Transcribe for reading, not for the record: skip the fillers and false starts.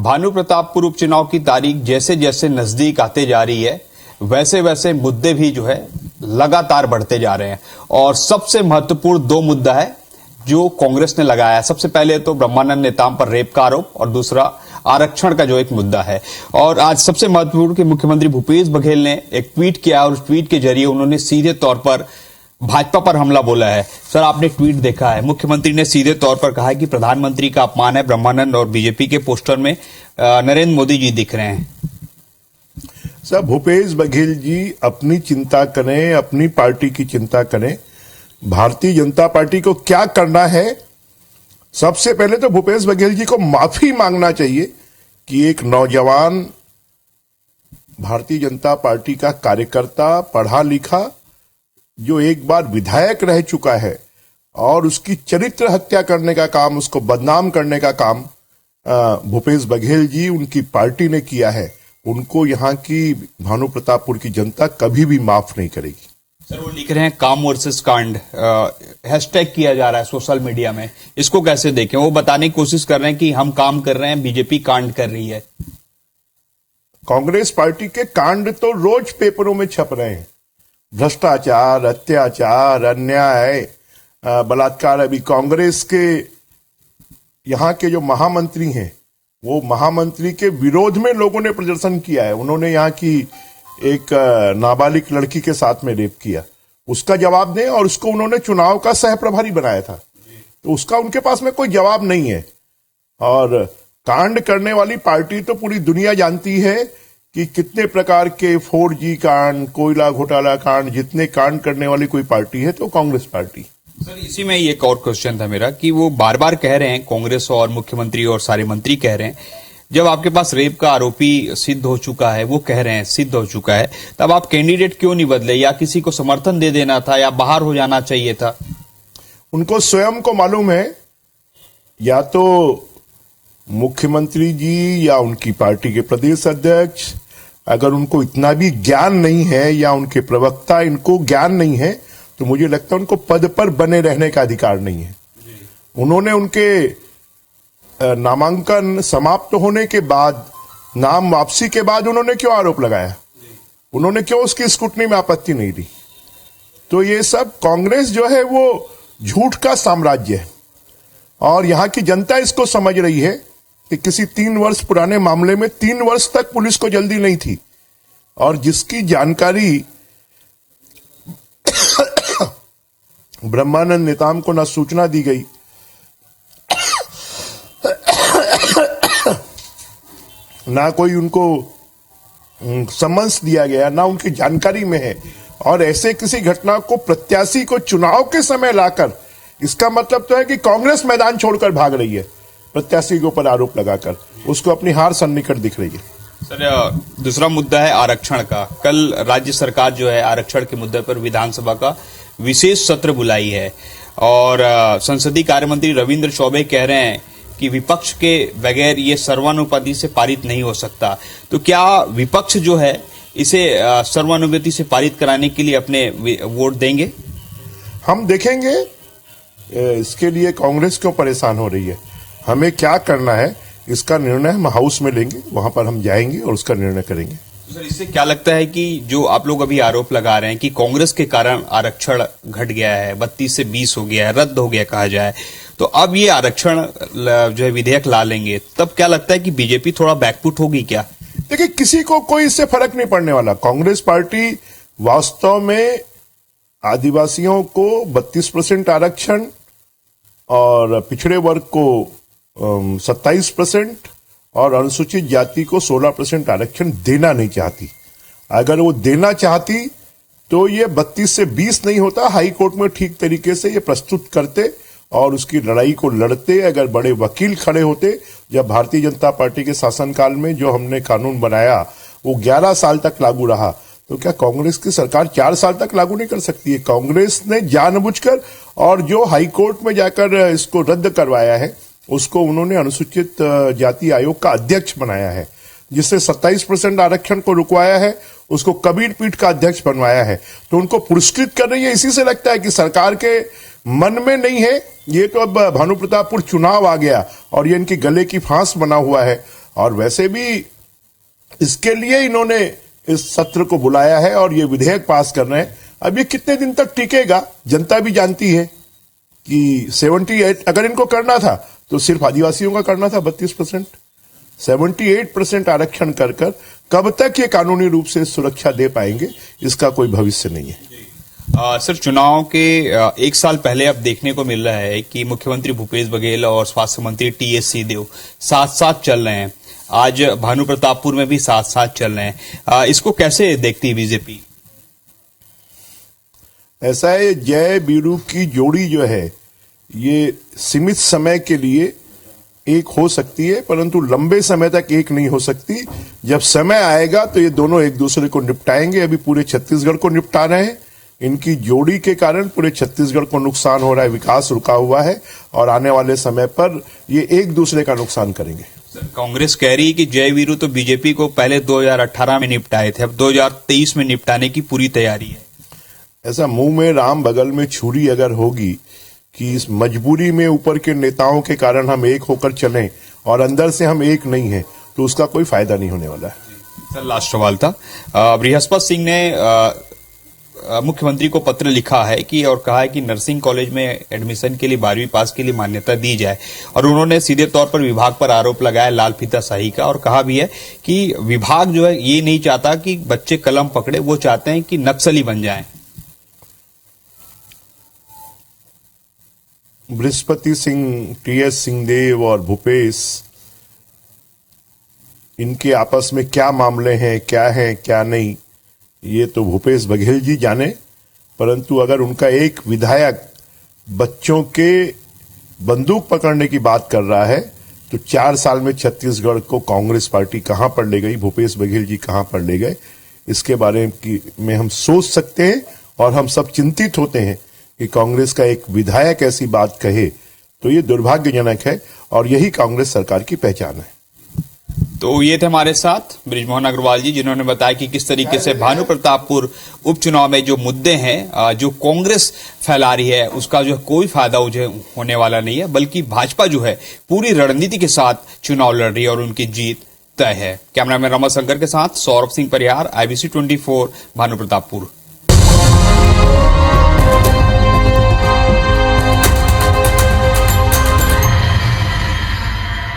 भानु प्रतापपुर उपचुनाव की तारीख जैसे जैसे नजदीक आते जा रही है वैसे वैसे मुद्दे भी जो है लगातार बढ़ते जा रहे हैं और सबसे महत्वपूर्ण दो मुद्दा है जो कांग्रेस ने लगाया है। सबसे पहले तो ब्रह्मानंद नेताम पर रेप का आरोप और दूसरा आरक्षण का जो एक मुद्दा है। और आज सबसे महत्वपूर्ण कि मुख्यमंत्री भूपेश बघेल ने एक ट्वीट किया और उस ट्वीट के जरिए उन्होंने सीधे तौर पर भाजपा पर हमला बोला है। सर, आपने ट्वीट देखा है, मुख्यमंत्री ने सीधे तौर पर कहा है कि प्रधानमंत्री का अपमान है। ब्रह्मानंद और बीजेपी के पोस्टर में नरेंद्र मोदी जी दिख रहे हैं। सर, भूपेश बघेल जी अपनी चिंता करें, अपनी पार्टी की चिंता करें। भारतीय जनता पार्टी को क्या करना है, सबसे पहले तो भूपेश बघेल जी को माफी मांगना चाहिए कि एक नौजवान भारतीय जनता पार्टी का कार्यकर्ता, पढ़ा लिखा, जो एक बार विधायक रह चुका है और उसकी चरित्र हत्या करने का काम, उसको बदनाम करने का काम भूपेश बघेल जी, उनकी पार्टी ने किया है। उनको यहाँ की भानु प्रतापपुर की जनता कभी भी माफ नहीं करेगी। सर, वो लिख रहे हैं काम वर्सेस कांड, हैशटैग किया जा रहा है सोशल मीडिया में, इसको कैसे देखें? वो बताने की कोशिश कर रहे हैं कि हम काम कर रहे हैं, बीजेपी कांड कर रही है। कांग्रेस पार्टी के कांड तो रोज पेपरों में छप रहे हैं, भ्रष्टाचार, अत्याचार, अन्याय, बलात्कार। अभी कांग्रेस के यहाँ के जो महामंत्री हैं, वो महामंत्री के विरोध में लोगों ने प्रदर्शन किया है। उन्होंने यहाँ की एक नाबालिग लड़की के साथ में रेप किया, उसका जवाब दें, और उसको उन्होंने चुनाव का सह प्रभारी बनाया था, तो उसका उनके पास में कोई जवाब नहीं है। और कांड करने वाली पार्टी तो पूरी दुनिया जानती है कि कितने प्रकार के 4G कांड, कोयला घोटाला कांड, जितने कांड करने वाली कोई पार्टी है तो कांग्रेस पार्टी। सर, इसी में एक और क्वेश्चन था मेरा कि वो बार बार कह रहे हैं, कांग्रेस और मुख्यमंत्री और सारे मंत्री कह रहे हैं, जब आपके पास रेप का आरोपी सिद्ध हो चुका है, वो कह रहे हैं सिद्ध हो चुका है, तब आप कैंडिडेट क्यों नहीं बदले? या किसी को समर्थन दे देना था, या बाहर हो जाना चाहिए था? उनको स्वयं को मालूम है, या तो मुख्यमंत्री जी या उनकी पार्टी के प्रदेश अध्यक्ष, अगर उनको इतना भी ज्ञान नहीं है या उनके प्रवक्ता इनको ज्ञान नहीं है, तो मुझे लगता है उनको पद पर बने रहने का अधिकार नहीं है। उन्होंने उनके नामांकन समाप्त होने के बाद, नाम वापसी के बाद उन्होंने क्यों आरोप लगाया? उन्होंने क्यों उसकी स्क्रूटनी में आपत्ति नहीं दी? तो ये सब कांग्रेस जो है वो झूठ का साम्राज्य है, और यहाँ की जनता इसको समझ रही है कि किसी 3 वर्ष पुराने मामले में 3 वर्ष तक पुलिस को जल्दी नहीं थी, और जिसकी जानकारी ब्रह्मानंद नेताम को ना सूचना दी गई, ना कोई उनको समन्स दिया गया, ना उनकी जानकारी में है, और ऐसे किसी घटना को प्रत्याशी को चुनाव के समय लाकर, इसका मतलब तो है कि कांग्रेस मैदान छोड़कर भाग रही है, प्रत्याशी के ऊपर आरोप लगाकर उसको अपनी हार सन्निकट दिख रही है। सर, दूसरा मुद्दा है आरक्षण का। कल राज्य सरकार जो है आरक्षण के मुद्दे पर विधानसभा का विशेष सत्र बुलाई है, और संसदीय कार्य मंत्री रविंद्र चौबे कह रहे हैं कि विपक्ष के बगैर ये सर्वानुमति से पारित नहीं हो सकता। तो क्या विपक्ष जो है इसे सर्वानुमति से पारित कराने के लिए अपने वोट देंगे? हम देखेंगे, इसके लिए कांग्रेस क्यों परेशान हो रही है। हमें क्या करना है इसका निर्णय हम हाउस में लेंगे, वहां पर हम जाएंगे और उसका निर्णय करेंगे। तो सर, इससे क्या लगता है कि जो आप लोग अभी आरोप लगा रहे हैं कि कांग्रेस के कारण आरक्षण घट गया है, 32 से 20 हो गया है, रद्द हो गया कहा जाए, तो अब ये आरक्षण जो है विधेयक ला लेंगे, तब क्या लगता है कि बीजेपी थोड़ा बैकफुट होगी क्या? देखिए, किसी को कोई इससे फर्क नहीं पड़ने वाला। कांग्रेस पार्टी वास्तव में आदिवासियों को 32% आरक्षण और पिछड़े वर्ग को 27% और अनुसूचित जाति को 16% आरक्षण देना नहीं चाहती। अगर वो देना चाहती तो ये 32 से 20 नहीं होता, हाई कोर्ट में ठीक तरीके से ये प्रस्तुत करते और उसकी लड़ाई को लड़ते। अगर बड़े वकील खड़े होते, जब भारतीय जनता पार्टी के शासनकाल में जो हमने कानून बनाया वो 11 साल तक लागू रहा, तो क्या कांग्रेस की सरकार 4 साल तक लागू नहीं कर सकती है? कांग्रेस ने जानबूझकर, और जो हाई कोर्ट में जाकर इसको रद्द करवाया है, उसको उन्होंने अनुसूचित जाति आयोग का अध्यक्ष बनाया है, जिससे 27% आरक्षण को रुकवाया है, उसको कबीर पीठ का अध्यक्ष बनवाया है। तो उनको पुरस्कृत कर रही है। इसी से लगता है कि सरकार के मन में नहीं है। ये तो अब भानु प्रतापपुर चुनाव आ गया और ये इनकी गले की फांस बना हुआ है। और वैसे भी इसके लिए इन्होंने इस सत्र को बुलाया है और ये विधेयक पास कर रहे हैं। अब ये कितने दिन तक टिकेगा, जनता भी जानती है कि 78 अगर इनको करना था तो सिर्फ आदिवासियों का करना था 32%, 78% आरक्षण कर कब तक ये कानूनी रूप से सुरक्षा दे पाएंगे, इसका कोई भविष्य नहीं है। सर, चुनाव के एक साल पहले अब देखने को मिल रहा है कि मुख्यमंत्री भूपेश बघेल और स्वास्थ्य मंत्री टी.एस. सिंहदेव साथ साथ चल रहे हैं। आज भानु प्रतापपुर में भी साथ साथ चल रहे हैं। इसको कैसे देखती है बीजेपी? ऐसा है, जय बीरू की जोड़ी जो है ये सीमित समय के लिए एक हो सकती है, परंतु लंबे समय तक एक नहीं हो सकती। जब समय आएगा तो ये दोनों एक दूसरे को निपटाएंगे। अभी पूरे छत्तीसगढ़ को निपटा रहे हैं। इनकी जोड़ी के कारण पूरे छत्तीसगढ़ को नुकसान हो रहा है, विकास रुका हुआ है और आने वाले समय पर ये एक दूसरे का नुकसान करेंगे। कांग्रेस कह रही है कि जय वीरू तो बीजेपी को पहले 2018 में निपटाए थे, अब 2023 में निपटाने की पूरी तैयारी है। ऐसा मुंह में राम बगल में छुरी अगर होगी कि इस मजबूरी में ऊपर के नेताओं के कारण हम एक होकर चलें और अंदर से हम एक नहीं है, तो उसका कोई फायदा नहीं होने वाला है। सर, लास्ट सवाल था, बृहस्पति सिंह ने मुख्यमंत्री को पत्र लिखा है कि और कहा है कि नर्सिंग कॉलेज में एडमिशन के लिए 12वीं पास के लिए मान्यता दी जाए, और उन्होंने सीधे तौर पर विभाग पर आरोप लगाया लाल फीताशाही का, और कहा भी है कि विभाग जो है ये नहीं चाहता कि बच्चे कलम पकड़े, वो चाहते हैं कि नक्सली बन जाएं। बृहस्पति सिंह, टी.एस. सिंहदेव और भूपेश, इनके आपस में क्या मामले हैं, क्या है क्या नहीं, ये तो भूपेश बघेल जी जाने। परंतु अगर उनका एक विधायक बच्चों के बंदूक पकड़ने की बात कर रहा है तो 4 साल में छत्तीसगढ़ को कांग्रेस पार्टी कहां पर ले गई, भूपेश बघेल जी कहां पर ले गए, इसके बारे में हम सोच सकते हैं। और हम सब चिंतित होते हैं कि कांग्रेस का एक विधायक ऐसी बात कहे तो ये दुर्भाग्यजनक है और यही कांग्रेस सरकार की पहचान है। तो ये थे हमारे साथ बृजमोहन अग्रवाल जी, जिन्होंने बताया कि किस तरीके से भानु प्रतापपुर उपचुनाव में जो मुद्दे हैं जो कांग्रेस फैला रही है उसका जो कोई फायदा मुझे होने वाला नहीं है, बल्कि भाजपा जो है पूरी रणनीति के साथ चुनाव लड़ रही है और उनकी जीत तय है। कैमरामैन रमाशंकर के साथ सौरभ सिंह परिहार, IBC 24, भानु प्रतापपुर।